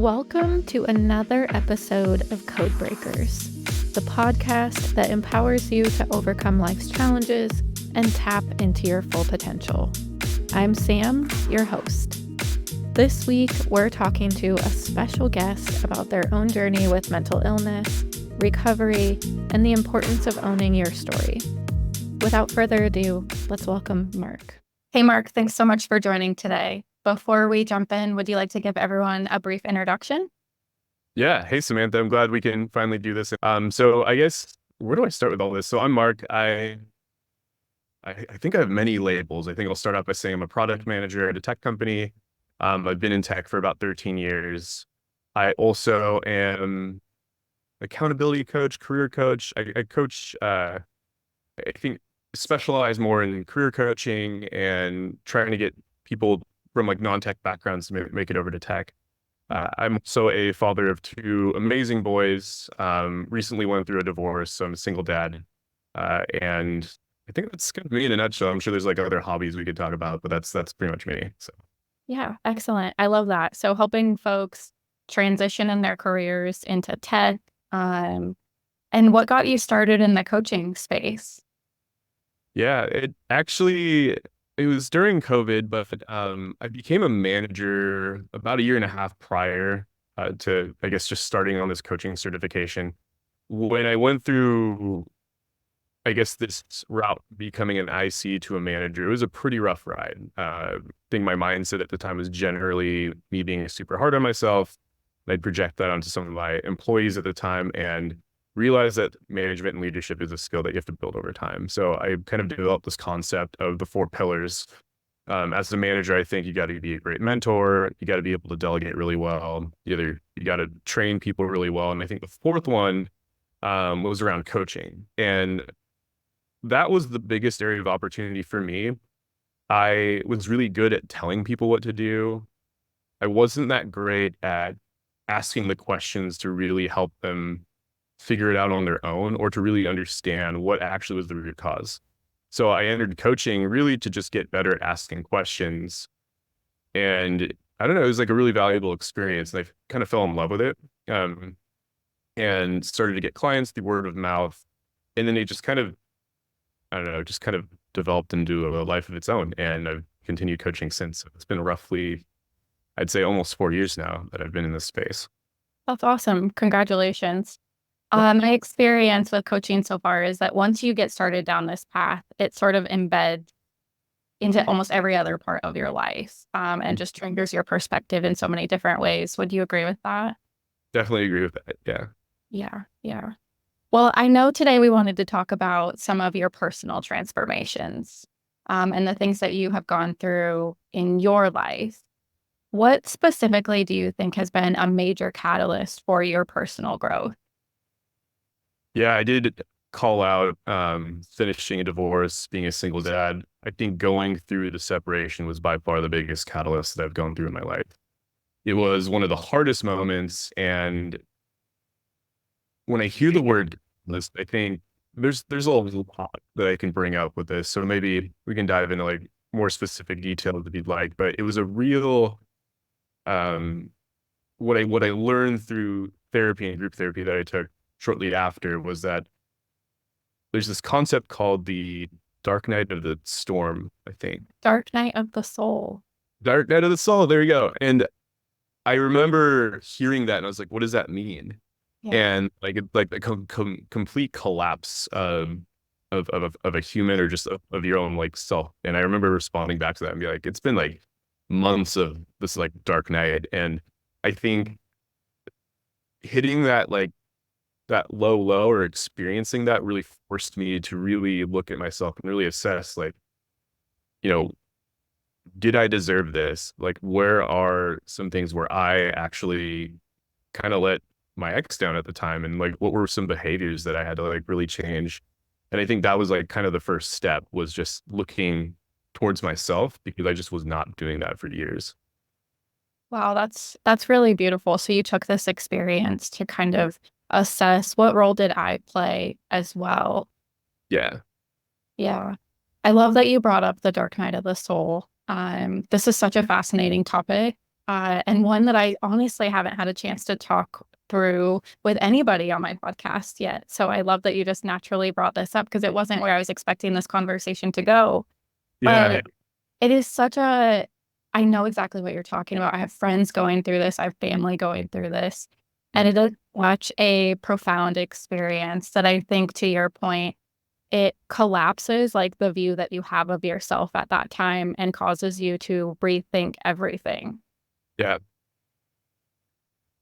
Welcome to another episode of Codebreakers, the podcast that empowers you to overcome life's challenges and tap into your full potential. I'm Sam, your host. This week, we're talking to a special guest about their own journey with mental illness, recovery, and the importance of owning your story. Without further ado, let's welcome Mark. Hey, Mark, thanks so much for joining today. Before we jump in, would you like to give everyone a brief introduction? Yeah. Hey, Samantha. I'm glad we can finally do this. So I guess where do I start with all this? So I'm Mark. I think I have many labels. I think I'll start out by saying I'm a product manager at a tech company. I've been in tech for about 13 years. I also am accountability coach, career coach. I coach, I think specialize more in career coaching and trying to get people from like non-tech backgrounds to make it over to tech. I'm also a father of two amazing boys. Recently went through a divorce, so I'm a single dad. And I think that's kind of me in a nutshell. I'm sure there's like other hobbies we could talk about, but that's pretty much me. So Yeah, excellent. I love that. So helping folks transition in their careers into tech. And what got you started in the coaching space? yeah, it was during COVID, but I became a manager about a year and a half prior to, I guess, just starting on this coaching certification. When I went through, I guess, this route, becoming an IC to a manager, it was a pretty rough ride. I think my mindset at the time was generally me being super hard on myself. I'd project that onto some of my employees at the time and realize that management and leadership is a skill that you have to build over time. So I kind of developed this concept of the four pillars. As a manager, I think you got to be a great mentor. You got to be able to delegate really well. You got to train people really well. And I think the fourth one was around coaching. And that was the biggest area of opportunity for me. I was really good at telling people what to do. I wasn't that great at asking the questions to really help them figure it out on their own or to really understand what actually was the root cause. So I entered coaching really to just get better at asking questions. And I don't know, it was like a really valuable experience. And I kind of fell in love with it and started to get clients through word of mouth. And then it just kind of, I don't know, just kind of developed into a life of its own. And I've continued coaching since. So it's been roughly, I'd say, almost 4 years now that I've been in this space. That's awesome. Congratulations. My experience with coaching so far is that once you get started down this path, it sort of embeds into almost every other part of your life and just triggers your perspective in so many different ways. Would you agree with that? Definitely agree with that. Yeah. Yeah. Well, I know today we wanted to talk about some of your personal transformations and the things that you have gone through in your life. What specifically do you think has been a major catalyst for your personal growth? Yeah, I did call out finishing a divorce, being a single dad. I think going through the separation was by far the biggest catalyst that I've gone through in my life. It was one of the hardest moments. And when I hear the word this, I think there's a lot that I can bring up with this. So maybe we can dive into like more specific details if you'd like. But it was a real what I learned through therapy and group therapy that I took shortly after was that there's this concept called the dark night of the storm, I think. Dark night of the soul. Dark night of the soul. There you go. And I remember hearing that and I was like, what does that mean? Yeah. And like the complete collapse of a human or just of your own like self. And I remember responding back to that and be like, it's been like months of this like dark night. And I think hitting that like that low or experiencing that really forced me to really look at myself and really assess like, you know, did I deserve this? Like, where are some things where I actually kind of let my ex down at the time? And like, what were some behaviors that I had to like really change? And I think that was like kind of the first step, was just looking towards myself, because I just was not doing that for years. Wow, that's really beautiful. So you took this experience to kind of assess what role did I play as well. Yeah. Yeah. I love that you brought up the dark night of the soul. This is such a fascinating topic. and one that I honestly haven't had a chance to talk through with anybody on my podcast yet. So I love that you just naturally brought this up because it wasn't where I was expecting this conversation to go. Yeah. But it is I know exactly what you're talking about. I have friends going through this. I have family going through this. And it is such a profound experience that I think, to your point, it collapses like the view that you have of yourself at that time and causes you to rethink everything. Yeah.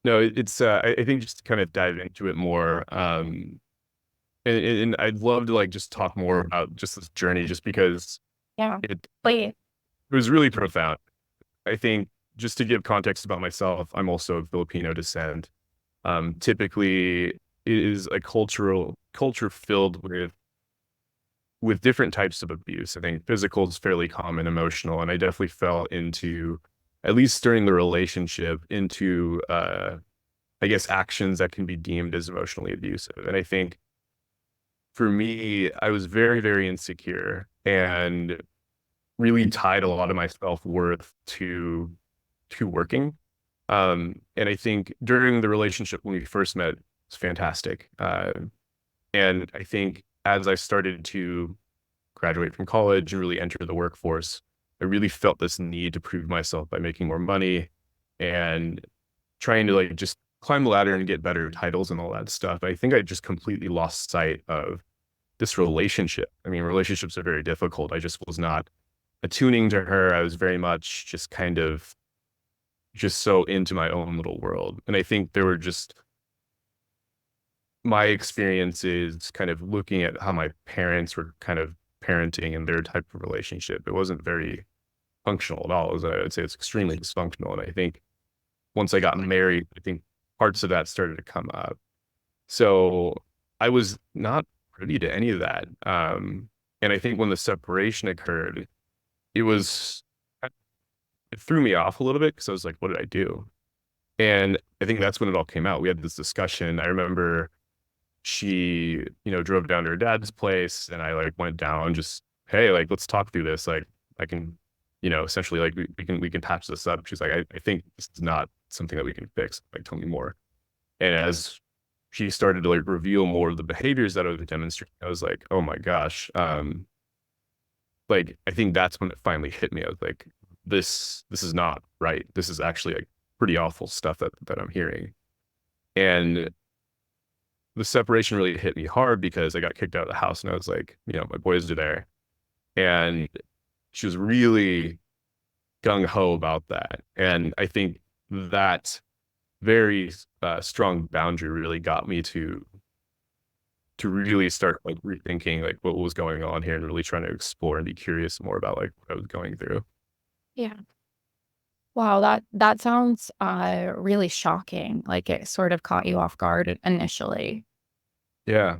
No, it's I think just to kind of dive into it more, and I'd love to like just talk more about just this journey, just because Yeah, it please. was really profound. I think just to give context about myself, I'm also of Filipino descent. Typically, it is a culture filled with different types of abuse. I think physical is fairly common, emotional, and I definitely fell into, at least during the relationship, into I guess actions that can be deemed as emotionally abusive. And I think for me, I was very, very insecure and really tied a lot of my self-worth to working. And I think during the relationship when we first met, it was fantastic. And I think as I started to graduate from college and really enter the workforce, I really felt this need to prove myself by making more money and trying to like just climb the ladder and get better titles and all that stuff. I think I just completely lost sight of this relationship. I mean, relationships are very difficult. I just was not attuning to her. I was very much just kind of just so into my own little world. And I think there were just my experiences kind of looking at how my parents were kind of parenting and their type of relationship. It wasn't very functional at all. I would say it's extremely dysfunctional. And I think once I got married, I think parts of that started to come up. So I was not privy to any of that. And I think when the separation occurred, it was, it threw me off a little bit because I was like, what did I do? And I think that's when it all came out. We had this discussion. I remember she, drove down to her dad's place and I like went down just, hey, like, let's talk through this. Like I can, essentially like we can patch this up. She's like, I think this is not something that we can fix. Like, tell me more. And as she started to like reveal more of the behaviors that I was demonstrating, I was like, oh my gosh. Like, I think that's when it finally hit me. I was like, this is not right. This is actually like pretty awful stuff that I'm hearing. And the separation really hit me hard because I got kicked out of the house and I was like, my boys are there. And she was really gung ho about that. And I think that very strong boundary really got me to really start like rethinking like what was going on here and really trying to explore and be curious more about like what I was going through. Yeah. Wow, that sounds really shocking. Like it sort of caught you off guard initially. Yeah.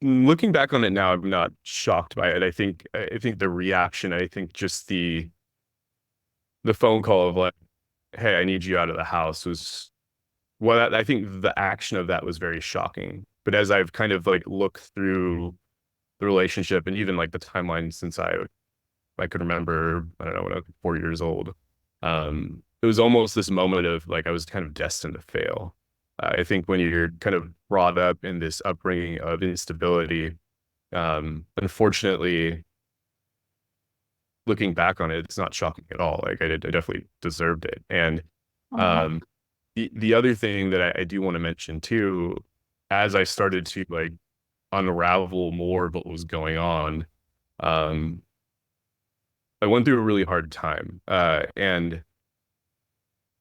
Looking back on it now, I'm not shocked by it. I think the reaction, I think just the phone call of like, hey, I need you out of the house was, well, I think the action of that was very shocking. But as I've kind of like looked through the relationship and even like the timeline since I could remember, I don't know, when I was 4 years old, it was almost this moment of like I was kind of destined to fail. I think when you're kind of brought up in this upbringing of instability, unfortunately, looking back on it, it's not shocking at all. Like I definitely deserved it. And Oh, um, the other thing that I do want to mention too, as I started to like unravel more of what was going on, um, I went through a really hard time. And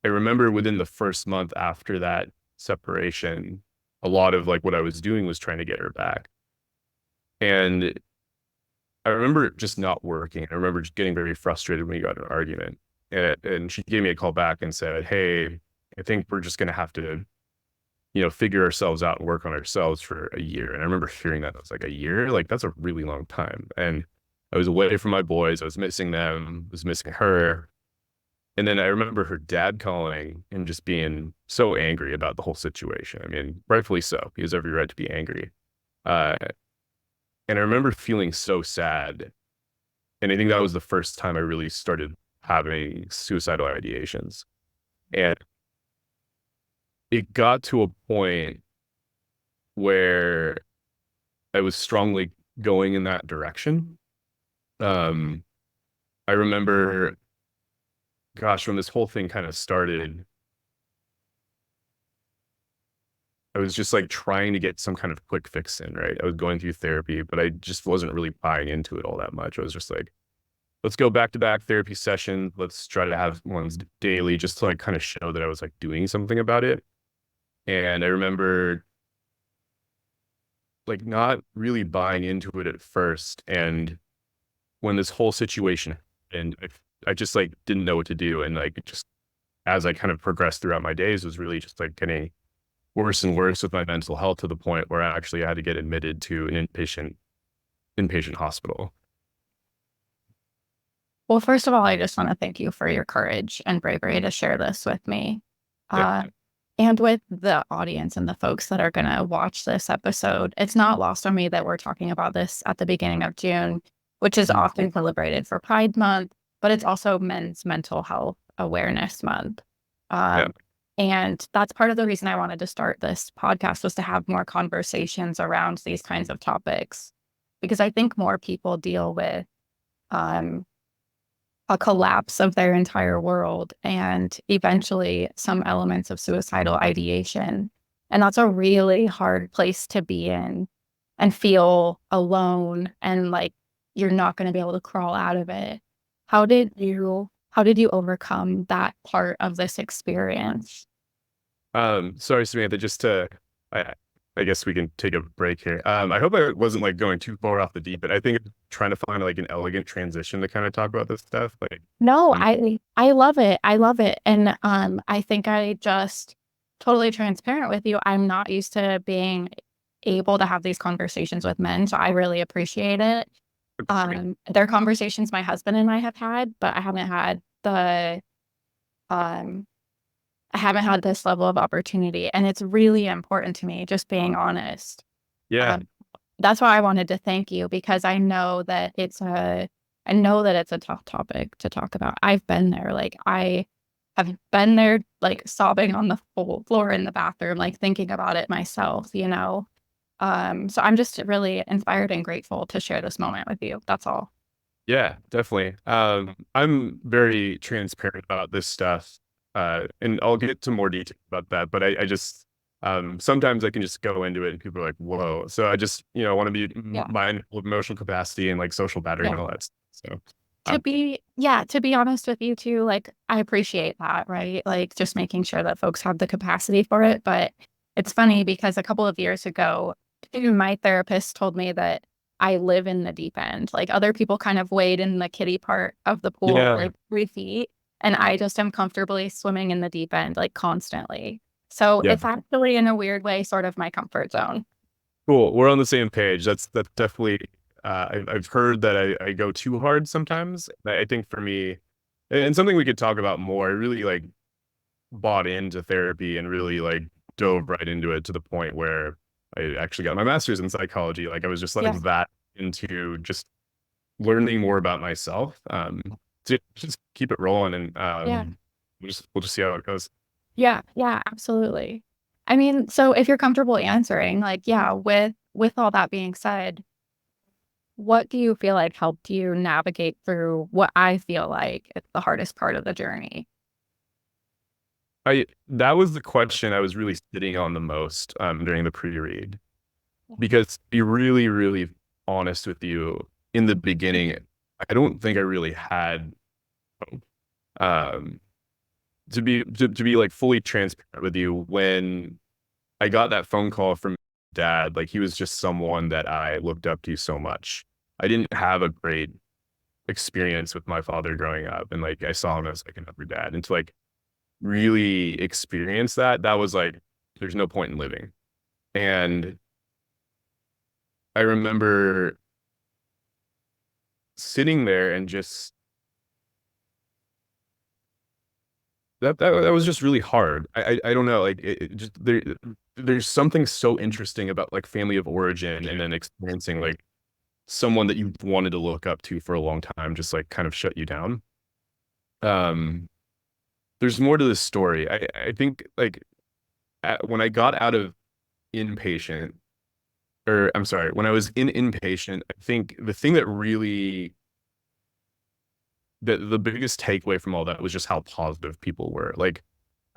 I remember within the first month after that separation, a lot of like what I was doing was trying to get her back. And I remember it just not working. I remember just getting very frustrated when we got in an argument. And she gave me a call back and said, hey, I think we're just going to have to, figure ourselves out and work on ourselves for a year. And I remember hearing that. I was like, a year? Like, that's a really long time. And I was away from my boys. I was missing them, I was missing her. And then I remember her dad calling and just being so angry about the whole situation. I mean, rightfully so. He has every right to be angry. Uh, and I remember feeling so sad. And I think that was the first time I really started having suicidal ideations. And it got to a point where I was strongly going in that direction. Um, I remember, gosh, when this whole thing kind of started, I was just like trying to get some kind of quick fix in, right? I was going through therapy, but I just wasn't really buying into it all that much. I was just like, let's go back to back therapy session. Let's try to have ones daily just to like kind of show that I was like doing something about it. And I remember like not really buying into it at first. And when this whole situation and I just like didn't know what to do. And like just as I kind of progressed throughout my days was really just like getting worse and worse with my mental health to the point where I actually had to get admitted to an inpatient hospital. Well, first of all, I just want to thank you for your courage and bravery to share this with me. Yeah. Uh, and with the audience and the folks that are going to watch this episode. It's not lost on me that we're talking about this at the beginning of June, which is often celebrated for Pride Month, but it's also Men's Mental Health Awareness Month. Yeah. And that's part of the reason I wanted to start this podcast, was to have more conversations around these kinds of topics, because I think more people deal with a collapse of their entire world and eventually some elements of suicidal ideation. And that's a really hard place to be in and feel alone and like you're not going to be able to crawl out of it. How did you overcome that part of this experience? Sorry, Samantha, I, I guess we can take a break here. I hope I wasn't like going too far off the deep, but I think trying to find like an elegant transition to kind of talk about this stuff. Like, No, um, I love it. I love it. And I think I just totally transparent with you. I'm not used to being able to have these conversations with men, so I really appreciate it. They're conversations my husband and I have had, but um I haven't had this level of opportunity, and it's really important to me, just being honest. yeah, Um, that's why I wanted to thank you, because I know that it's a tough topic to talk about. I've been there. Like I have been there, like sobbing on the floor in the bathroom, like thinking about it myself, you know? So I'm just really inspired and grateful to share this moment with you. That's all. yeah, definitely. I'm very transparent about this stuff. And I'll get to more detail about that, but I just, sometimes I can just go into it and people are like, whoa. So I just, want to be Yeah. mindful of emotional capacity and like social battery and Yeah. all that stuff. So, To um, be, yeah, to be honest with you too, like I appreciate that, right? Like just making sure that folks have the capacity for it. But it's funny because a couple of years ago, my therapist told me that I live in the deep end. Like other people kind of wade in the kiddie part of the pool yeah, for 3 feet, and I just am comfortably swimming in the deep end, like constantly. So yeah. it's actually in a weird way, sort of my comfort zone. Cool. We're on the same page. That's definitely. I've heard that I go too hard sometimes. I think for me, and something we could talk about more. I really like bought into therapy and really like dove right into it to the point where I actually got my master's in psychology. Like I was just Yeah. like that into just learning more about myself. To just keep it rolling and Yeah. we'll just see how it goes. Yeah, yeah, absolutely. I mean, so if you're comfortable answering, like, yeah, with all that being said, what do you feel like helped you navigate through what I feel like is the hardest part of the journey? I That was the question I was really sitting on the most during the pre-read. Because to be really, really honest with you, in the beginning, I don't think I really had hope. Um, to be like fully transparent with you, when I got that phone call from dad, like he was just someone that I looked up to so much. I didn't have a great experience with my father growing up, and like I saw him as like another dad. And to like really experience that, that was like, there's no point in living. And I remember sitting there and just that was just really hard. I don't know, like it just there's something so interesting about like family of origin and then experiencing like someone that you wanted to look up to for a long time just like kind of shut you down. um, there's more to this story. I think like when I got out of inpatient, or I'm sorry, when I was in inpatient, I think the thing that really the biggest takeaway from all that was just how positive people were. Like,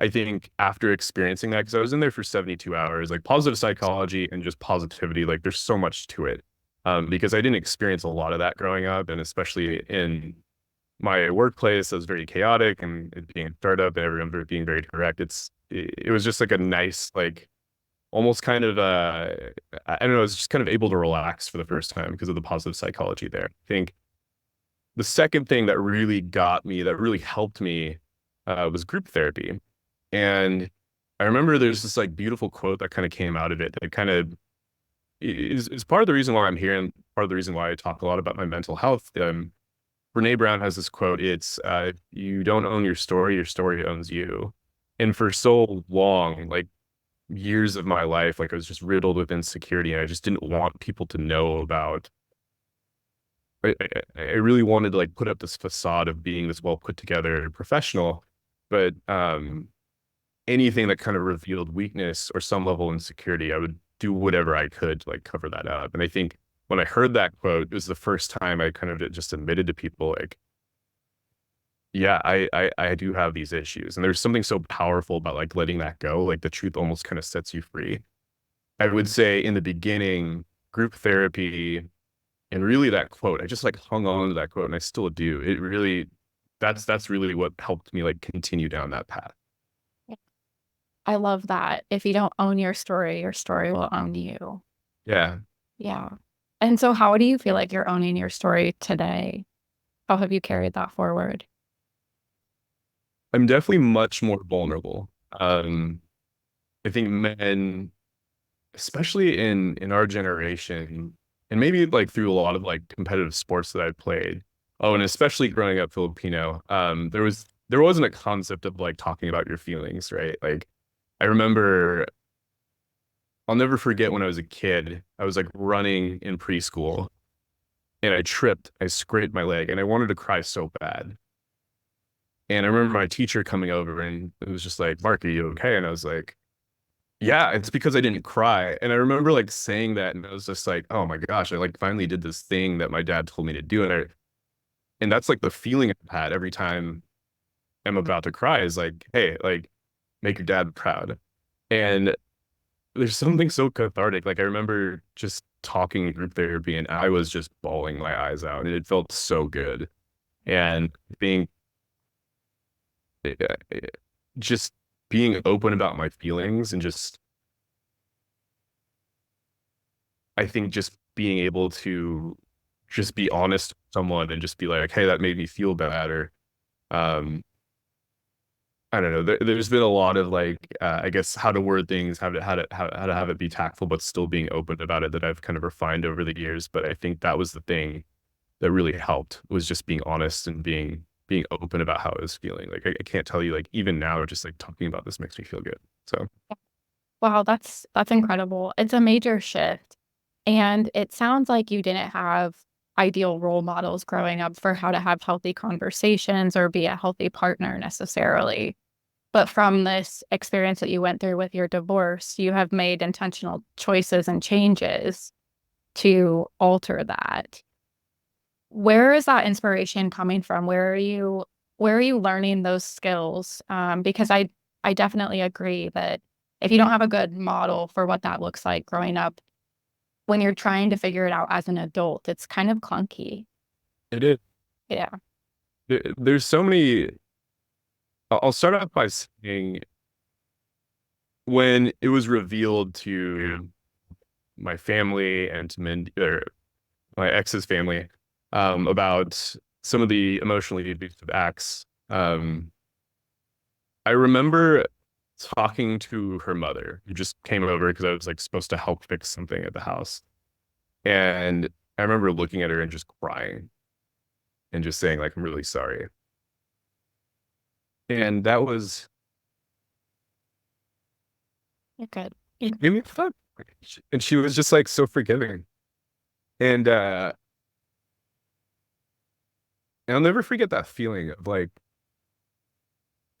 I think after experiencing that, because I was in there for 72 hours, like positive psychology and just positivity, like there's so much to it. Because I didn't experience a lot of that growing up, and especially in my workplace, it was very chaotic, and it being a startup and everyone being very direct. It was just like a nice, like almost kind of I don't know, I was just kind of able to relax for the first time because of the positive psychology there. I think the second thing that really got me, that really helped me, was group therapy. And I remember there's this like beautiful quote that kind of came out of it that kind of is part of the reason why I'm here and part of the reason why I talk a lot about my mental health. Brene Brown has this quote. It's you don't own your story owns you. And for so long, like years of my life, like I was just riddled with insecurity, and I just didn't want people to know about. I really wanted to like put up this facade of being this well put together professional, but anything that kind of revealed weakness or some level of insecurity, I would do whatever I could to like cover that up. And I think when I heard that quote, it was the first time I kind of just admitted to people like, yeah, I do have these issues. And there's something so powerful about like letting that go. Like the truth almost kind of sets you free. I would say in the beginning, group therapy and really that quote, I just like hung on to that quote and I still do. It really, that's really what helped me like continue down that path. I love that. If you don't own your story will own you. Yeah. Yeah. And so how do you feel like you're owning your story today? How have you carried that forward? I'm definitely much more vulnerable. I think men, especially in our generation, and maybe like through a lot of like competitive sports that I played. Oh, and especially growing up Filipino, there wasn't a concept of like talking about your feelings, right? Like I remember I'll never forget when I was a kid, I was like running in preschool and I tripped, I scraped my leg and I wanted to cry so bad. And I remember my teacher coming over and it was just like, Mark, are you okay? And I was like, yeah, it's because I didn't cry. And I remember like saying that and I was just like, oh my gosh, I like finally did this thing that my dad told me to do. And that's like the feeling I've had every time I'm about to cry is like, hey, like make your dad proud. And there's something so cathartic. Like I remember just talking in group therapy and I was just bawling my eyes out and it felt so good. And being just being open about my feelings and just I think just being able to just be honest with someone and just be like, hey, that made me feel bad or um I don't know. There's been a lot of like, I guess, how to word things, how to have it be tactful, but still being open about it that I've kind of refined over the years. But I think that was the thing that really helped was just being honest and being open about how I was feeling. Like I can't tell you, like even now, just like talking about this makes me feel good. So Wow, that's incredible. It's a major shift. And it sounds like you didn't have ideal role models growing up for how to have healthy conversations or be a healthy partner necessarily. But from this experience that you went through with your divorce, you have made intentional choices and changes to alter that. Where is that inspiration coming from? Where are you learning those skills? Because I definitely agree that if you don't have a good model for what that looks like growing up, when you're trying to figure it out as an adult, it's kind of clunky. it is. Yeah. There's so many. I'll start off by saying when it was revealed to my family and to or my ex's family about some of the emotionally abusive acts. I remember talking to her mother, who just came over because I was like supposed to help fix something at the house. And I remember looking at her and just crying and just saying, like, I'm really sorry. And that was You're good. it made me fun. And she was just like so forgiving. And I'll never forget that feeling of like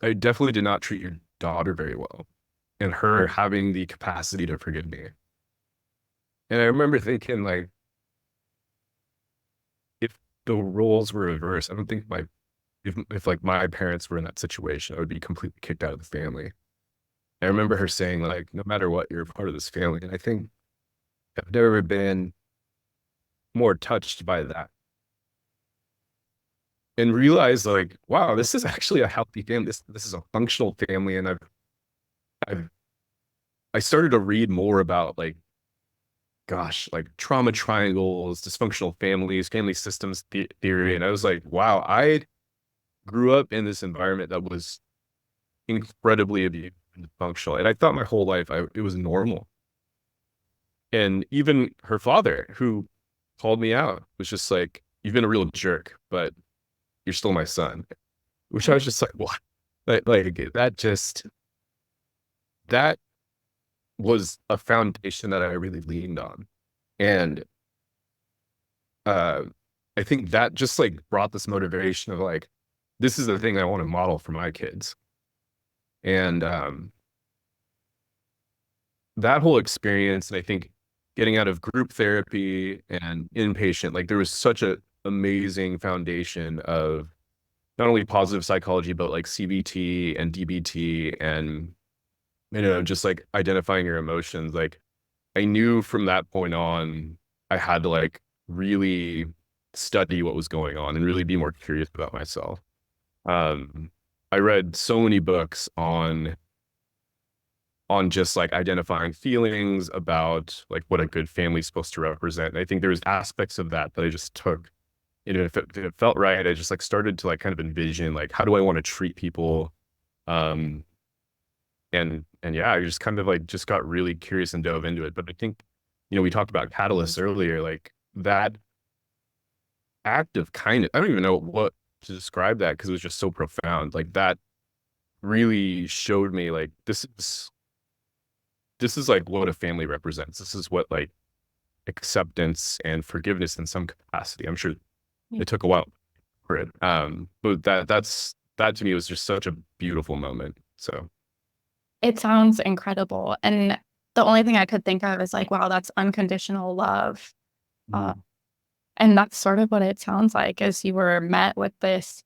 I definitely did not treat your daughter very well, and her having the capacity to forgive me. And I remember thinking, like, if the roles were reversed, I don't think if like my parents were in that situation, I would be completely kicked out of the family. I remember her saying, like, no matter what, you're a part of this family. And I think I've never been more touched by that and realized, like, wow, this is actually a healthy family. This is a functional family. And I've I started to read more about, like, gosh, like trauma triangles, dysfunctional families, family systems theory. And I was like, wow, I grew up in this environment that was incredibly abusive and dysfunctional. And I thought my whole life it was normal. And even her father, who called me out, was just like, you've been a real jerk, but you're still my son. Which I was just like, what? That was a foundation that I really leaned on. And uh, I think that just like brought this motivation of like, this is the thing I want to model for my kids. And that whole experience, and I think getting out of group therapy and inpatient, like there was such a amazing foundation of not only positive psychology, but like CBT and DBT and, just like identifying your emotions. Like I knew from that point on, I had to like really study what was going on and really be more curious about myself. Um, I read so many books on just like identifying feelings about like what a good family is supposed to represent. And I think there was aspects of that that I just took. If it felt right, I just like started to like kind of envision like how do I want to treat people, um, and yeah, I just kind of like just got really curious and dove into it. But I think we talked about catalysts earlier, like that act of kindness. I don't even know what to describe that because it was just so profound. Like that really showed me like this is like what a family represents. This is what like acceptance and forgiveness in some capacity. I'm sure it took a while for it. But that to me was just such a beautiful moment. So It sounds incredible. And the only thing I could think of is like, wow, that's unconditional love. Uh, and that's sort of what it sounds like as you were met with this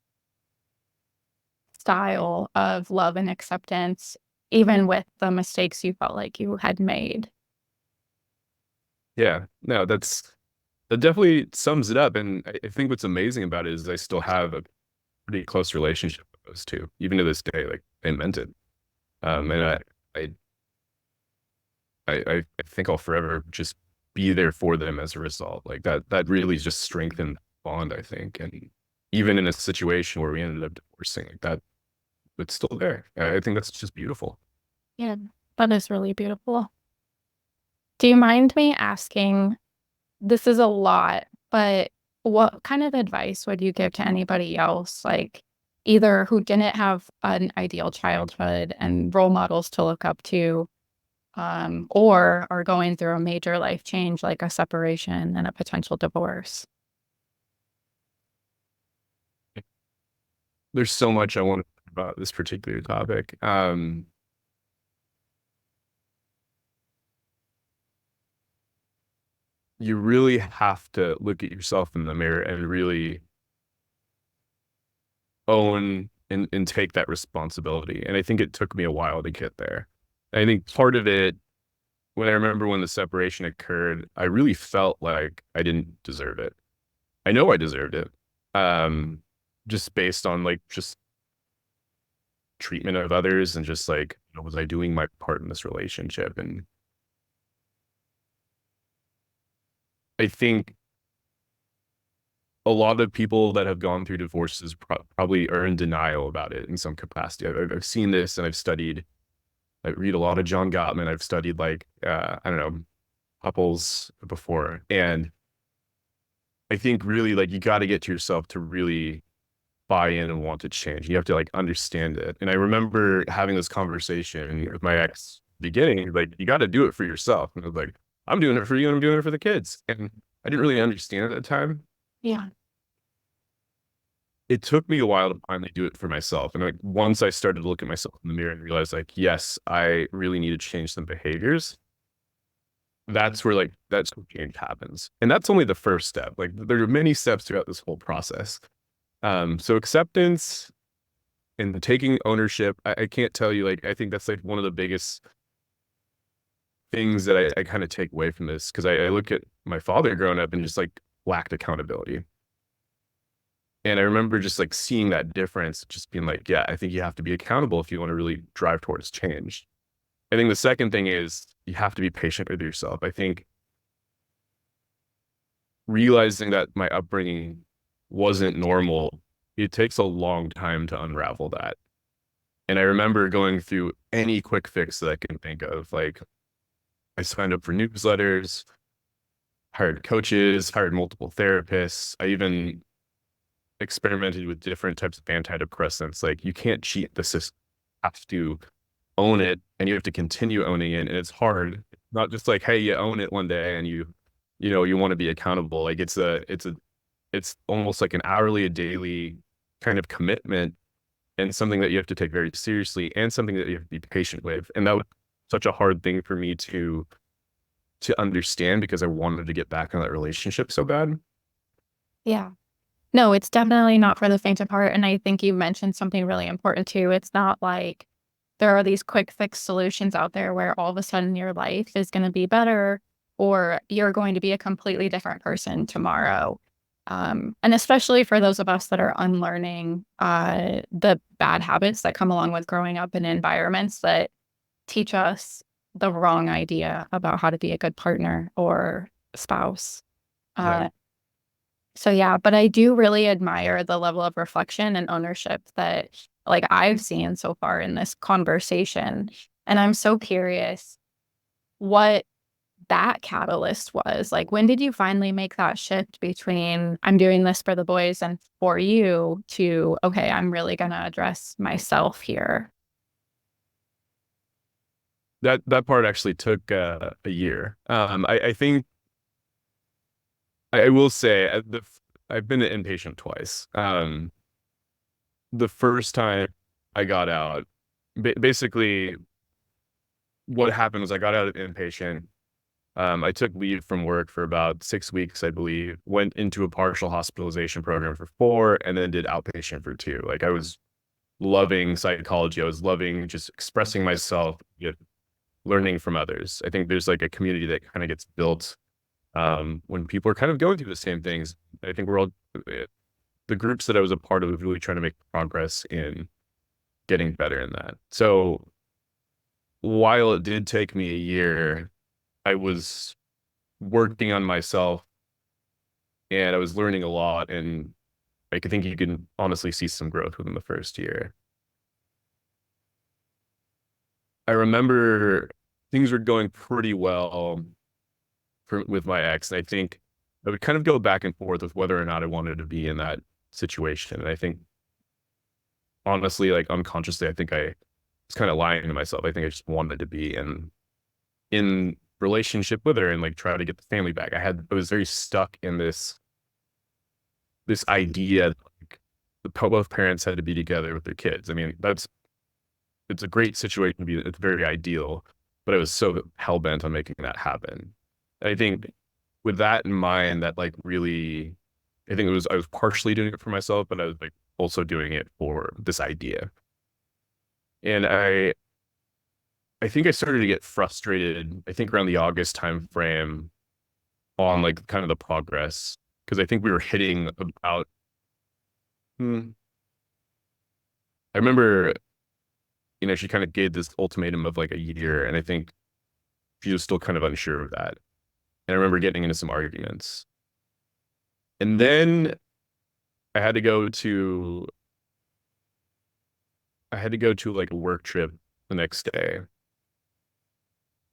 style of love and acceptance, even with the mistakes you felt like you had made. yeah, no, that definitely sums it up. And I think what's amazing about it is I still have a pretty close relationship with those two, even to this day. Like they meant it. And I, I think I'll forever just be there for them as a result. Like that really just strengthened the bond, I think. And even in a situation where we ended up divorcing, like that, it's still there. I think that's just beautiful. Yeah, that is really beautiful. Do you mind me asking? This is a lot, but what kind of advice would you give to anybody else, like either who didn't have an ideal childhood and role models to look up to, or are going through a major life change like a separation and a potential divorce? There's so much I want to talk about this particular topic. You really have to look at yourself in the mirror and really own and take that responsibility. And I think it took me a while to get there. I think part of it, when I remember when the separation occurred, I really felt like I didn't deserve it. I know I deserved it. Um, just based on like just treatment of others and just like, was I doing my part in this relationship? And I think a lot of people that have gone through divorces probably are in denial about it in some capacity. I've seen this and I read a lot of John Gottman. I've studied like, I don't know, couples before. And I think really like you got to get to yourself to really buy in and want to change. You have to like understand it. And I remember having this conversation with my ex beginning, like, you got to do it for yourself. And I was like, I'm doing it for you and I'm doing it for the kids. And I didn't really understand at the time. Yeah. it took me a while to finally do it for myself. And like once I started to look at myself in the mirror and realize like, yes, I really need to change some behaviors. That's where change happens. And that's only the first step. Like there are many steps throughout this whole process. So acceptance and the taking ownership, I can't tell you, like, I think that's like one of the biggest things that I kind of take away from this. Cause I look at my father growing up and just like lacked accountability. And I remember just like seeing that difference, just being like, yeah, I think you have to be accountable if you want to really drive towards change. I think the second thing is you have to be patient with yourself. I think realizing that my upbringing wasn't normal, it takes a long time to unravel that. And I remember going through any quick fix that I can think of. Like I signed up for newsletters, hired coaches, hired multiple therapists. I even experimented with different types of antidepressants. Like you can't cheat the system. You have to own it and you have to continue owning it. And it's hard. Not just like, hey, you own it one day and you want to be accountable. Like it's almost like an hourly, a daily kind of commitment and something that you have to take very seriously and something that you have to be patient with. And that was such a hard thing for me to understand because I wanted to get back in that relationship so bad. Yeah. No, it's definitely not for the faint of heart. And I think you mentioned something really important too. It's not like there are these quick fix solutions out there where all of a sudden your life is going to be better or you're going to be a completely different person tomorrow. And especially for those of us that are unlearning the bad habits that come along with growing up in environments that teach us the wrong idea about how to be a good partner or spouse. Yeah. So yeah, but I do really admire the level of reflection and ownership that like I've seen so far in this conversation. And I'm so curious what that catalyst was. Like when did you finally make that shift between I'm doing this for the boys and for you to, okay, I'm really going to address myself here? That part actually took a year. I think I will say I've been an inpatient twice. The first time I got out, basically what happened was I got out of inpatient. I took leave from work for about 6 weeks, I believe, went into a partial hospitalization program for 4, and then did outpatient for 2. Like I was loving psychology. I was loving just expressing myself, learning from others. I think there's like a community that kind of gets built when people are kind of going through the same things. I think we're all the groups that I was a part of was really trying to make progress in getting better in that. So while it did take me a year, I was working on myself and I was learning a lot. And I think you can honestly see some growth within the first year. I remember things were going pretty well with my ex. And I think I would kind of go back and forth with whether or not I wanted to be in that situation. And I think honestly, like unconsciously, I think I was kind of lying to myself. I think I just wanted to be in relationship with her and like try to get the family back. I was very stuck in this idea that like both parents had to be together with their kids. I mean, it's a great situation to be. It's very ideal, but I was so hell bent on making that happen. I think with that in mind, that like really, I think I was partially doing it for myself, but I was like also doing it for this idea. And I think I started to get frustrated, I think around the August time frame on like kind of the progress. Cause I think we were hitting about, I remember, she kind of gave this ultimatum of like a year. And I think she was still kind of unsure of that. And I remember getting into some arguments. And then I had to go to like a work trip the next day.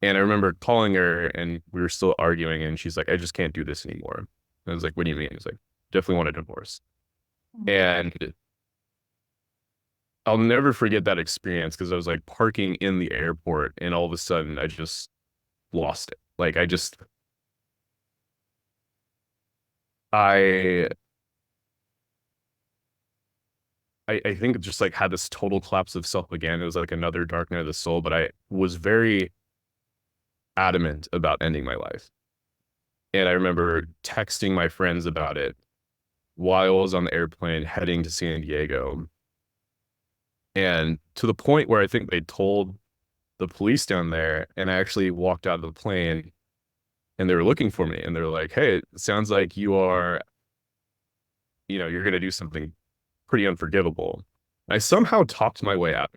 And I remember calling her and we were still arguing and she's like, I just can't do this anymore. And I was like, what do you mean? He's like, definitely want a divorce. And I'll never forget that experience because I was like parking in the airport and all of a sudden I just lost it. Like I I think it just like had this total collapse of self again. It was like another dark night of the soul, but I was very adamant about ending my life. And I remember texting my friends about it while I was on the airplane heading to San Diego. And to the point where I think they told the police down there, and I actually walked out of the plane and they were looking for me and they're like, "Hey, it sounds like you are, you're going to do something pretty unforgivable." I somehow talked my way out,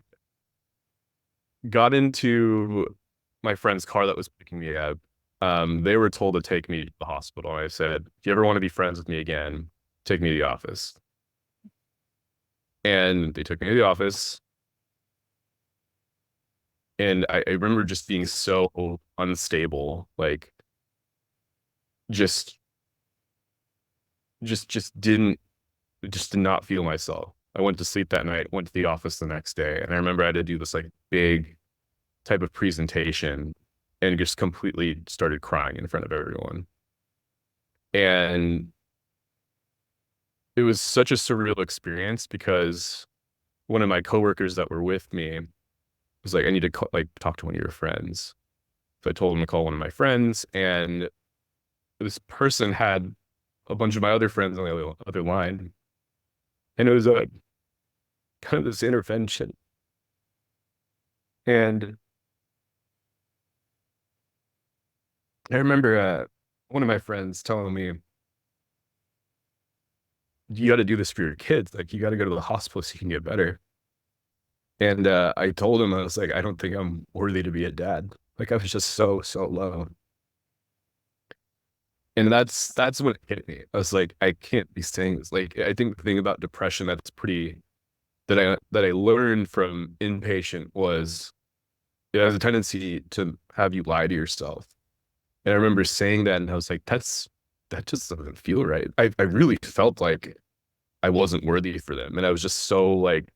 got into my friend's car that was picking me up. They were told to take me to the hospital. And I said, "If you ever want to be friends with me again, take me to the office." And they took me to the office. And I remember just being so unstable, like just just didn't just did not feel myself. I went to sleep that night, went to the office the next day, and I remember I had to do this like big type of presentation and just completely started crying in front of everyone. And it was such a surreal experience because one of my coworkers that were with me was like, "I need to talk to one of your friends." So I told him to call one of my friends, and this person had a bunch of my other friends on the other line. And it was a kind of this intervention. And I remember one of my friends telling me, "You got to do this for your kids. Like, you got to go to the hospital so you can get better." And I told him, I was like, "I don't think I'm worthy to be a dad." Like, I was just so, so low. And that's when it hit me. I was like, I can't be saying this. Like, I think the thing about depression that I learned from inpatient was it has a tendency to have you lie to yourself. And I remember saying that, and I was like, that just doesn't feel right. I really felt like I wasn't worthy for them. And I was just so like,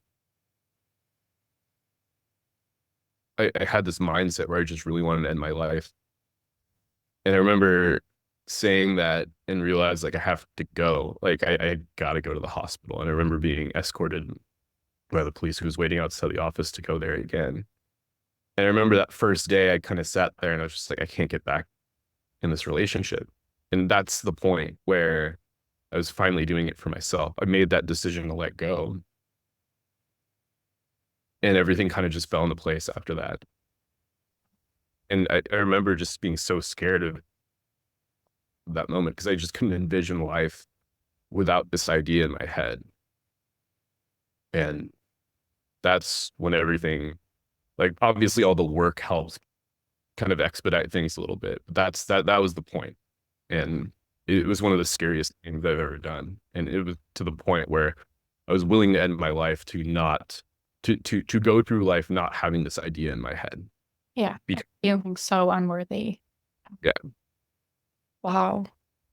I had this mindset where I just really wanted to end my life. And I remember saying that and realized like I have to go. Like I got to go to the hospital. And I remember being escorted by the police who was waiting outside the office to go there again. And I remember that first day I kind of sat there and I was just like, I can't get back in this relationship. And that's the point where I was finally doing it for myself. I made that decision to let go. And everything kind of just fell into place after that. And I remember just being so scared of that moment because I just couldn't envision life without this idea in my head. And that's when everything, like obviously all the work helps kind of expedite things a little bit. But that was the point. And it was one of the scariest things I've ever done. And it was to the point where I was willing to end my life to not to go through life not having this idea in my head. Yeah. Feeling so unworthy. Yeah. Wow.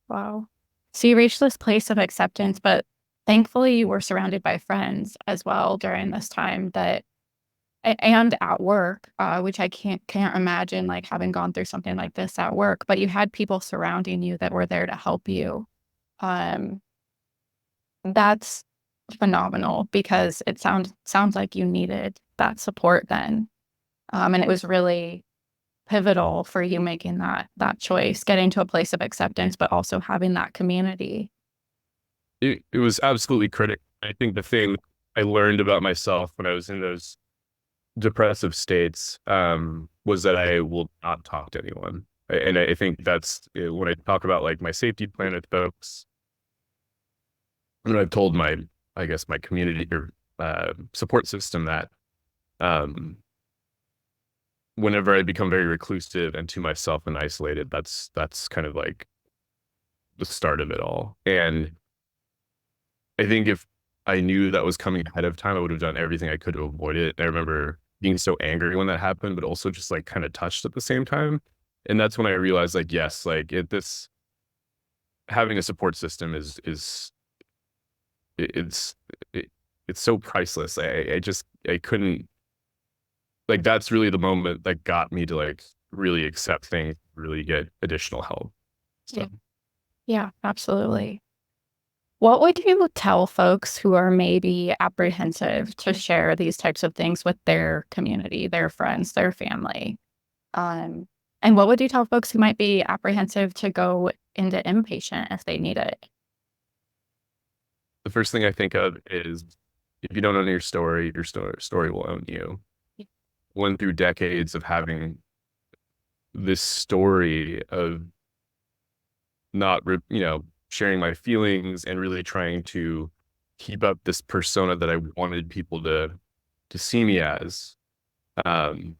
Wow. So you reached this place of acceptance, but thankfully you were surrounded by friends as well during this time and at work, which I can't imagine like having gone through something like this at work, but you had people surrounding you that were there to help you. Um, that's phenomenal because it sounds like you needed that support then. And it was really pivotal for you making that choice, getting to a place of acceptance, but also having that community. It was absolutely critical. I think the thing I learned about myself when I was in those depressive states was that I will not talk to anyone. And I think that's when I talk about like my safety plan with folks, and I've told I guess my community or support system that whenever I become very reclusive and to myself and isolated, that's kind of like the start of it all. And I think if I knew that was coming ahead of time, I would have done everything I could to avoid it. And I remember being so angry when that happened, but also just like kind of touched at the same time. And that's when I realized like, yes, like this having a support system it's it's so priceless. I couldn't, like, that's really the moment that got me to like really accept things, really get additional help. So. Yeah, absolutely. What would you tell folks who are maybe apprehensive to share these types of things with their community, their friends, their family? Um, and what would you tell folks who might be apprehensive to go into inpatient if they need it? The first thing I think of is if you don't own your story will own you. Went through decades of having this story of not, sharing my feelings and really trying to keep up this persona that I wanted people to see me as. Um,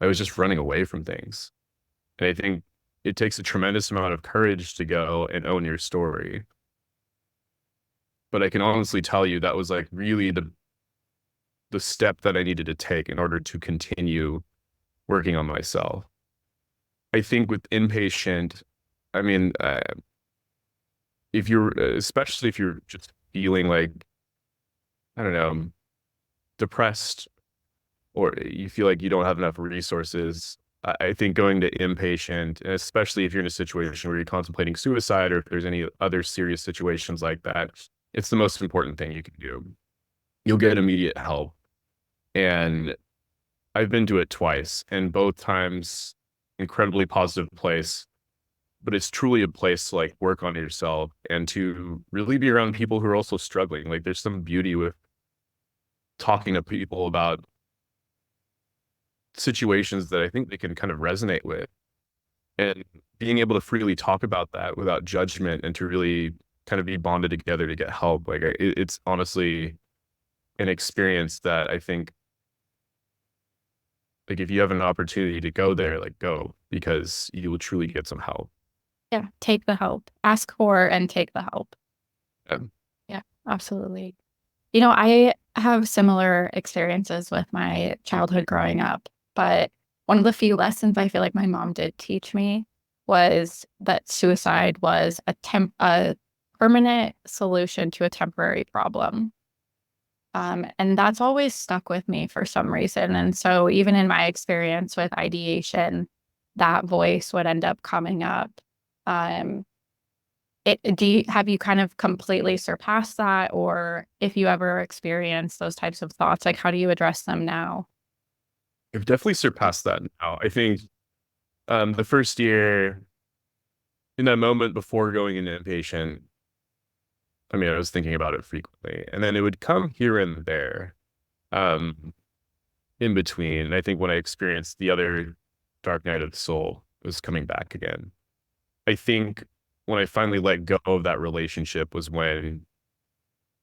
I was just running away from things. And I think it takes a tremendous amount of courage to go and own your story. But I can honestly tell you that was like really the step that I needed to take in order to continue working on myself. I think with inpatient, I mean, if you're, especially if you're just feeling like, I don't know, depressed or you feel like you don't have enough resources, I think going to inpatient, and especially if you're in a situation where you're contemplating suicide or if there's any other serious situations like that, it's the most important thing you can do. You'll get immediate help. And I've been to it twice, and both times incredibly positive place. But it's truly a place to like work on yourself and to really be around people who are also struggling. Like there's some beauty with talking to people about situations that I think they can kind of resonate with and being able to freely talk about that without judgment and to really kind of be bonded together to get help. Like it's honestly an experience that I think like if you have an opportunity to go there, like go because you will truly get some help. Yeah, take the help. Ask for and take the help. Yeah. Yeah, absolutely. I have similar experiences with my childhood growing up, but one of the few lessons I feel like my mom did teach me was that suicide was a permanent solution to a temporary problem. And that's always stuck with me for some reason. And so even in my experience with ideation, that voice would end up coming up. Um, have you kind of completely surpassed that? Or if you ever experience those types of thoughts, like how do you address them now? I've definitely surpassed that now. I think the first year in that moment before going into inpatient, I mean, I was thinking about it frequently, and then it would come here and there, um, in between. And I think when I experienced the other dark night of the soul, it was coming back again. I think when I finally let go of that relationship was when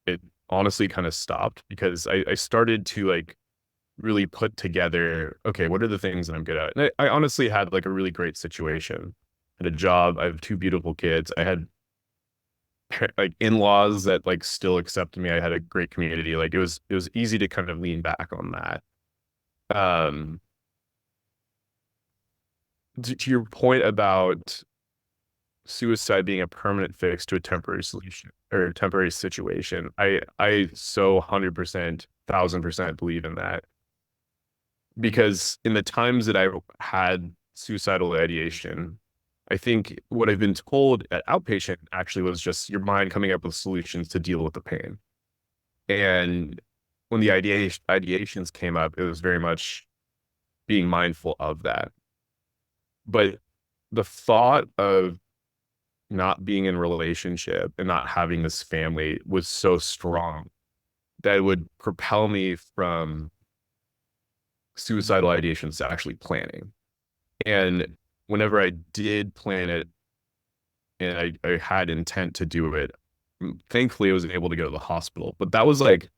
it honestly kind of stopped because I started to like really put together, okay, what are the things that I'm good at? And I honestly had like a really great situation. I had a job. I have two beautiful kids. I had like in-laws that like still accepted me. I had a great community. Like it was easy to kind of lean back on that. Um, to your point about suicide being a permanent fix to a temporary solution or a temporary situation, I so 100%, 1000% believe in that because in the times that I had suicidal ideation, I think what I've been told at outpatient actually was just your mind coming up with solutions to deal with the pain. And when the ideations came up, it was very much being mindful of that. But the thought of not being in a relationship and not having this family was so strong that it would propel me from suicidal ideations to actually planning. And whenever I did plan it and I had intent to do it, thankfully I was able to go to the hospital. But that was like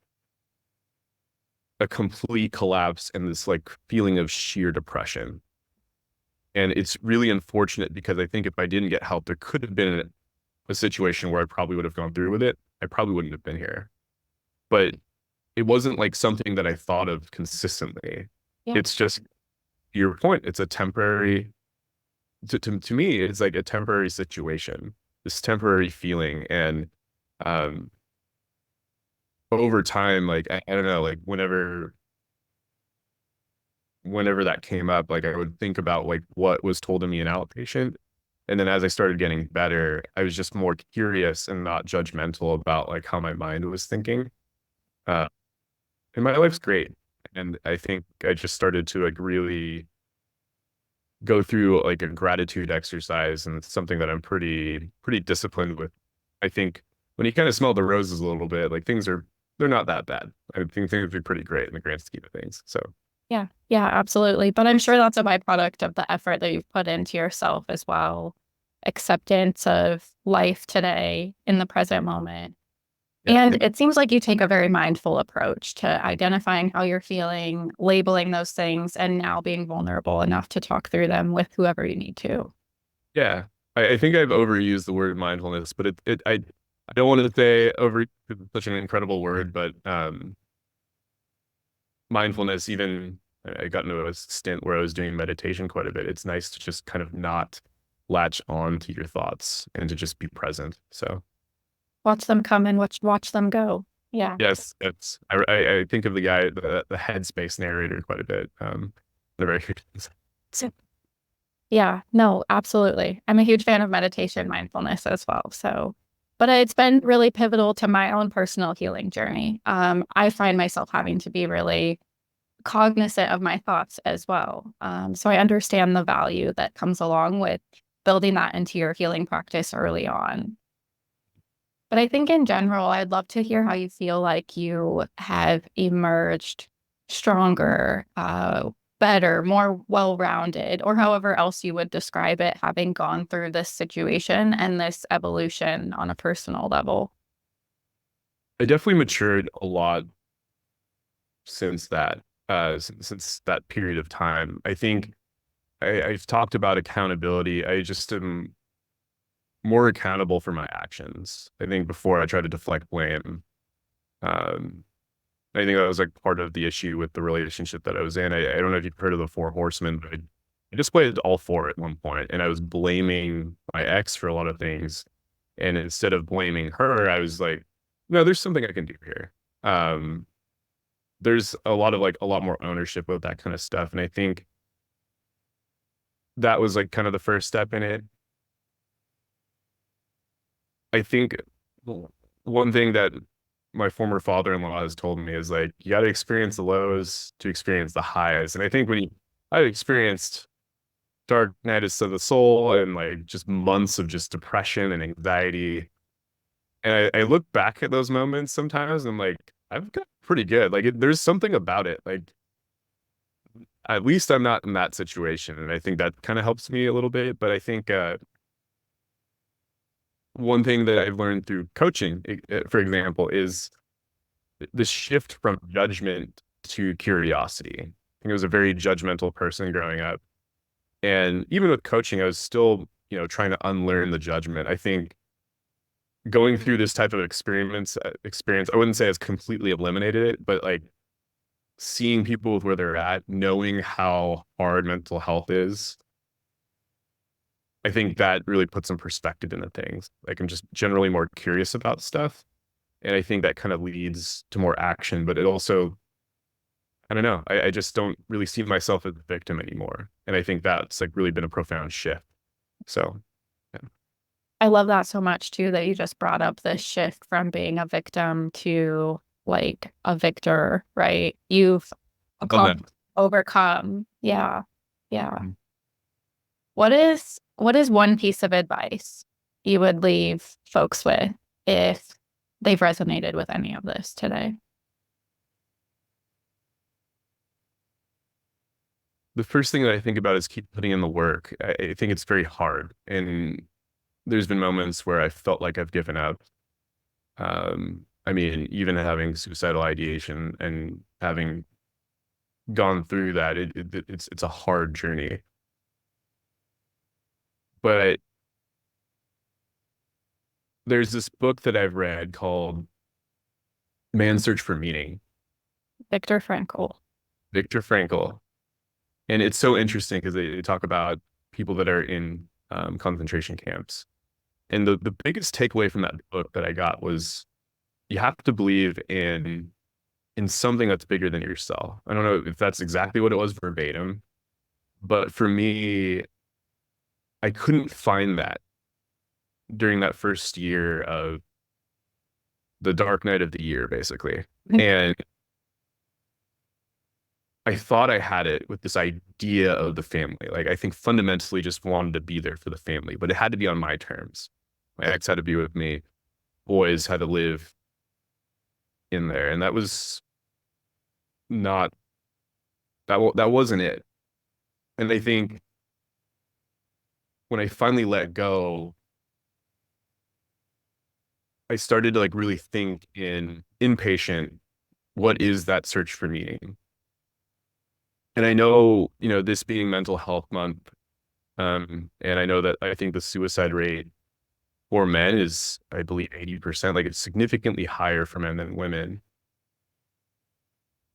a complete collapse and this like feeling of sheer depression. And it's really unfortunate because I think if I didn't get help, there could have been a situation where I probably would have gone through with it. I probably wouldn't have been here. But it wasn't like something that I thought of consistently. Yeah. It's just your point. It's a temporary, to me, it's like a temporary situation, this temporary feeling. And um, over time, like, I don't know, like whenever that came up, like I would think about like what was told to me in outpatient And then as I started getting better, I was just more curious and not judgmental about like how my mind was thinking. Uh, and my life's great. And I think I just started to like really go through like a gratitude exercise, and it's something that I'm pretty disciplined with. I think when you kind of smell the roses a little bit, like they're not that bad. I think things would be pretty great in the grand scheme of things. So Yeah, yeah, absolutely. But I'm sure that's a byproduct of the effort that you've put into yourself as well. Acceptance of life today in the present moment. yeah. And it seems like you take a very mindful approach to identifying how you're feeling, labeling those things, and now being vulnerable enough to talk through them with whoever you need to. Yeah. I think I've overused the word mindfulness, but I don't want to say over such an incredible word, but mindfulness, even I got into a stint where I was doing meditation quite a bit. It's nice to just kind of not latch on to your thoughts and to just be present. So Watch them come and watch them go. Yeah. yes, it's I think of the guy, the Headspace narrator quite a bit. They're very good. So, yeah, no, absolutely. I'm a huge fan of meditation, mindfulness as well. So, but it's been really pivotal to my own personal healing journey. I find myself having to be really cognizant of my thoughts as well. So I understand the value that comes along with building that into your healing practice early on. But I think in general, I'd love to hear how you feel like you have emerged stronger, better, more well-rounded, or however else you would describe it, having gone through this situation and this evolution on a personal level. I definitely matured a lot since since that period of time. I think I've talked about accountability. I just am more accountable for my actions. I think before I tried to deflect blame. Um, I think that was like part of the issue with the relationship that I was in. I don't know if you've heard of the Four Horsemen, but I displayed all four at one point, and I was blaming my ex for a lot of things. And instead of blaming her, I was like, no, there's something I can do here. Um, there's a lot of like a lot more ownership of that kind of stuff. And I think that was like kind of the first step in it. I think one thing that my former father-in-law has told me is like, you got to experience the lows to experience the highs. And I think I've experienced dark nights of the soul and like just months of just depression and anxiety. And I look back at those moments sometimes and I'm like, I've got pretty good. Like there's something about it. Like at least I'm not in that situation. And I think that kind of helps me a little bit. But I think one thing that I've learned through coaching, for example, is the shift from judgment to curiosity. I think I was a very judgmental person growing up. And even with coaching, I was still, trying to unlearn the judgment. I think going through this type of experience, I wouldn't say it's completely eliminated it, but like seeing people with where they're at, knowing how hard mental health is, I think that really puts some perspective into things. Like I'm just generally more curious about stuff. And I think that kind of leads to more action, but it also, I don't know, I just don't really see myself as a victim anymore. And I think that's like really been a profound shift. So, yeah. I love that so much too, that you just brought up this shift from being a victim to like a victor, right? You've Love that. overcome. Yeah. Yeah. What is one piece of advice you would leave folks with if they've resonated with any of this today? The first thing that I think about is keep putting in the work. I think it's very hard. And there's been moments where I felt like I've given up. I mean, even having suicidal ideation and having gone through that, it's a hard journey. But there's this book that I've read called Man's Search for Meaning, Viktor Frankl. Viktor Frankl. And it's so interesting because they talk about people that are in concentration camps. And the biggest takeaway from that book that I got was you have to believe in something that's bigger than yourself. I don't know if that's exactly what it was verbatim, but for me, I couldn't find that during that first year of the dark night of the year, basically. And I thought I had it with this idea of the family. Like, I think fundamentally just wanted to be there for the family, but it had to be on my terms. My ex had to be with me. Boys had to live in there. And that was not, that wasn't it. And I think when I finally let go, I started to like really think in inpatient, what is that search for meaning? And I know, this being mental health month, and I know that I think the suicide rate for men is, I believe, 80%, like it's significantly higher for men than women.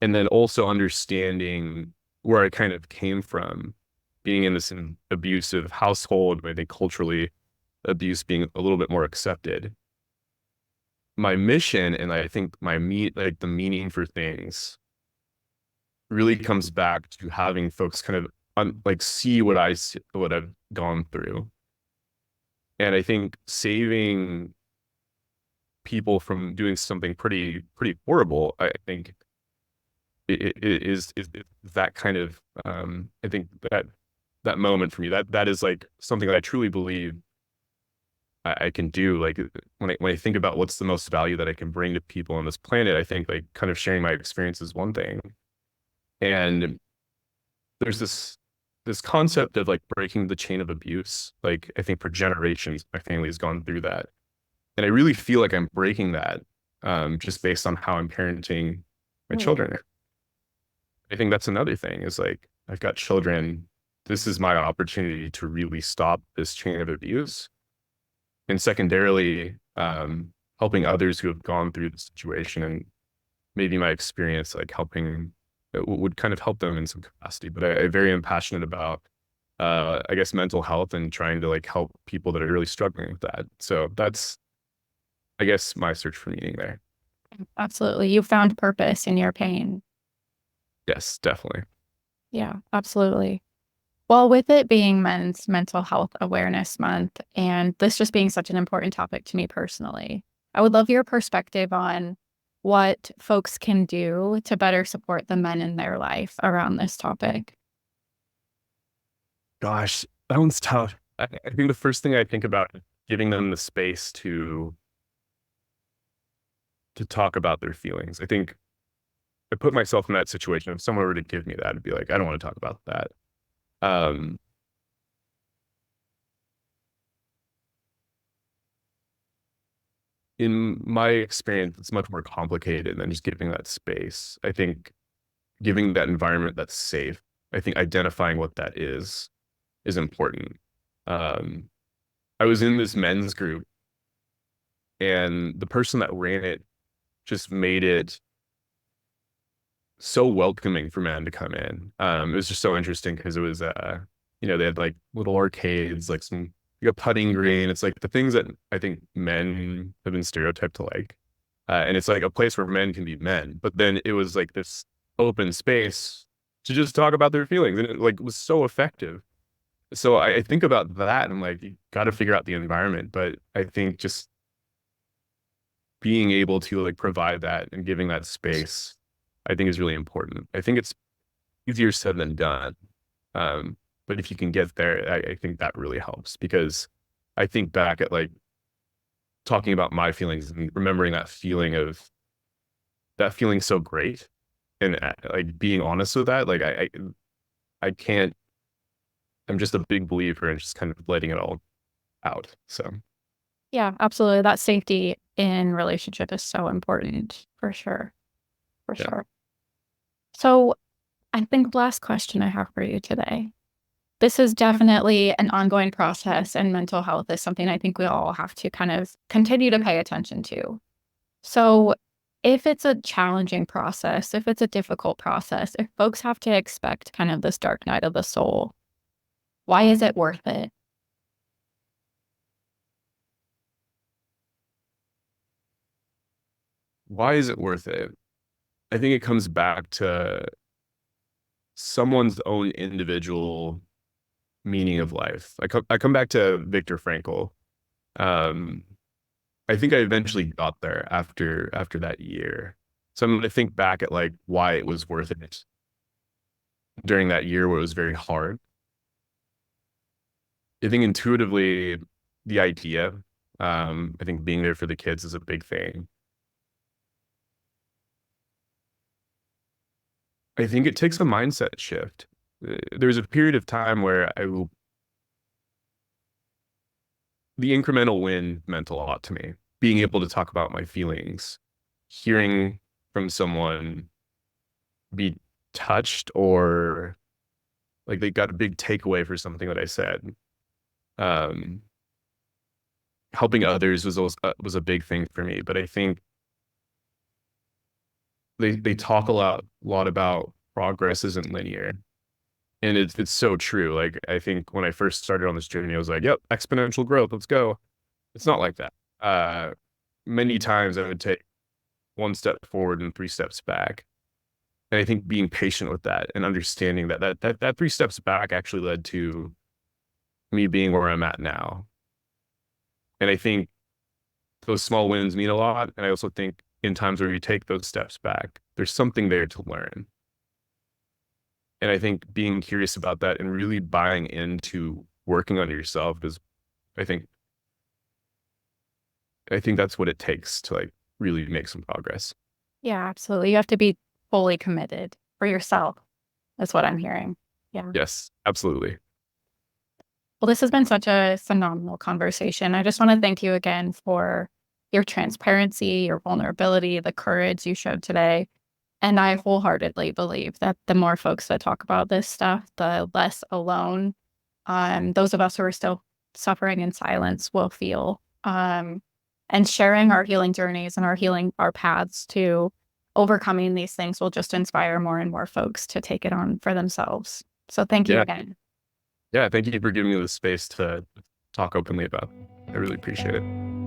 And then also understanding where I kind of came from, being in this abusive household, I think culturally abuse being a little bit more accepted. My mission, and I think like the meaning for things really comes back to having folks kind of like see what what I've gone through. And I think saving people from doing something pretty horrible, I think is that kind of I think that moment for me, that is like something that I truly believe I can do. Like when I think about what's the most value that I can bring to people on this planet, I think like kind of sharing my experience is one thing. And there's this concept of like breaking the chain of abuse. Like I think for generations, my family has gone through that. And I really feel like I'm breaking that just based on how I'm parenting my children. I think that's another thing is like, I've got children. This is my opportunity to really stop this chain of abuse. And secondarily, helping others who have gone through the situation, and maybe my experience, like helping, it would kind of help them in some capacity. But I very am passionate about, I guess, mental health and trying to like help people that are really struggling with that. So that's, I guess, my search for meaning there. Absolutely. You found purpose in your pain. Yes, definitely. Yeah, absolutely. Well, with it being Men's Mental Health Awareness Month, and this just being such an important topic to me personally, I would love your perspective on what folks can do to better support the men in their life around this topic. Gosh, that one's tough. I think the first thing I think about is giving them the space to talk about their feelings. I think I put myself in that situation. If someone were to give me that, I'd be like, I don't want to talk about that. Um, in my experience, it's much more complicated than just giving that space. I think giving that environment that's safe, I think identifying what that is important. Um, I was in this men's group, and the person that ran it just made it so welcoming for men to come in. It was just so interesting because it was, they had like little arcades, like some like a putting green. It's like the things that I think men have been stereotyped to like. And it's like a place where men can be men. But then it was like this open space to just talk about their feelings. And it like was so effective. So I think about that and I'm like, you got to figure out the environment. But I think just being able to like provide that and giving that space, I think is really important. I think it's easier said than done. But if you can get there, I think that really helps because I think back at like talking about my feelings and remembering that feeling so great and like being honest with that. Like I can't, I'm just a big believer in just kind of letting it all out. So Yeah, absolutely. That safety in relationship is so important for sure. For yeah. sure. So I think last question I have for you today. This is definitely an ongoing process, and mental health is something I think we all have to kind of continue to pay attention to. So, if it's a challenging process, if it's a difficult process, if folks have to expect kind of this dark night of the soul, why is it worth it? Why is it worth it? I think it comes back to someone's own individual meaning of life. I come back to Viktor Frankl. Um, I think I eventually got there after that year. So I'm going to think back at like why it was worth it during that year where it was very hard. I think intuitively, the idea, I think being there for the kids is a big thing. I think it takes a mindset shift. There was a period of time where the incremental win meant a lot to me. Being able to talk about my feelings, hearing from someone be touched or like they got a big takeaway for something that I said. Um, Helping others was a big thing for me, but I think they talk a lot about progress isn't linear. And it's so true. Like I think when I first started on this journey, I was like, yep, exponential growth, let's go. It's not like that. Many times I would take one step forward and three steps back. And I think being patient with that and understanding that three steps back actually led to me being where I'm at now. And I think those small wins mean a lot. And I also think in times where you take those steps back, there's something there to learn. And I think being curious about that and really buying into working on yourself is, I think, I think that's what it takes to like really make some progress. Yeah, absolutely. You have to be fully committed for yourself. That's what I'm hearing. Yeah. Yes, absolutely. Well, this has been such a phenomenal conversation. I just want to thank you again for your transparency, your vulnerability, the courage you showed today. And I wholeheartedly believe that the more folks that talk about this stuff, the less alone those of us who are still suffering in silence will feel. And sharing our healing journeys and our paths to overcoming these things will just inspire more and more folks to take it on for themselves. So thank you Yeah. again. Yeah. Thank you for giving me the space to talk openly about it. I really appreciate it.